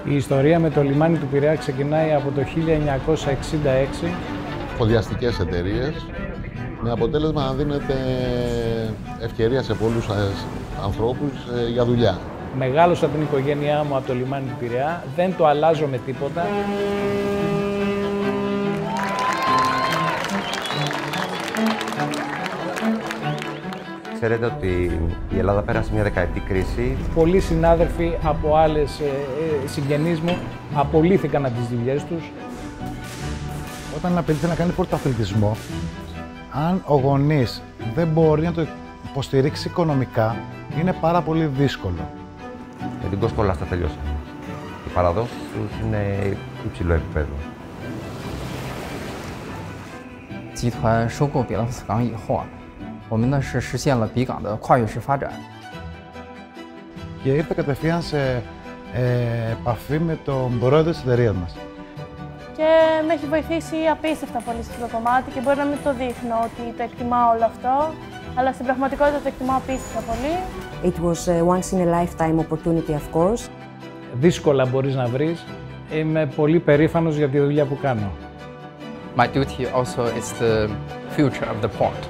Η ιστορία με το λιμάνι του Πειραιά ξεκινάει από το 1966. Φοδιαστικές εταιρείες, με αποτέλεσμα να δίνεται ευκαιρία σε πολλούς ανθρώπους για δουλειά. Μεγάλωσα την οικογένειά μου από το λιμάνι του Πειραιά, δεν το αλλάζω με τίποτα. Ξέρετε ότι η Ελλάδα πέρασε μια δεκαετή κρίση. Πολλοί συνάδελφοι από άλλες συγγενείς μου απολύθηκαν από τις δουλειές τους. Όταν ένα παιδί θέλει να κάνει πρωταθλητισμό, αν ο γονείς δεν μπορεί να το υποστηρίξει οικονομικά, είναι πάρα πολύ δύσκολο. Με την κοσκόλαστα τελειώσα. Οι παραδόσεις τους είναι υψηλό επίπεδο. 集团收购别的斯港以后啊，我们呢是实现了比港的跨越式发展。 Και ήρθα κατευθείαν σε επαφή με τον πρόεδρο της εταιρείας μας. Και με έχει βοηθήσει απίστευτα πολύ σε αυτό το κομμάτι και μπορεί να μην το δείχνω ότι το εκτιμάω όλο αυτό, αλλά στην πραγματικότητα το εκτιμάω απίστευτα πολύ. It was a once in a lifetime opportunity, of course. Δύσκολα μπορείς να βρεις. Είμαι πολύ περήφανος για τη δουλειά που κάνω. My duty also is the future of the port.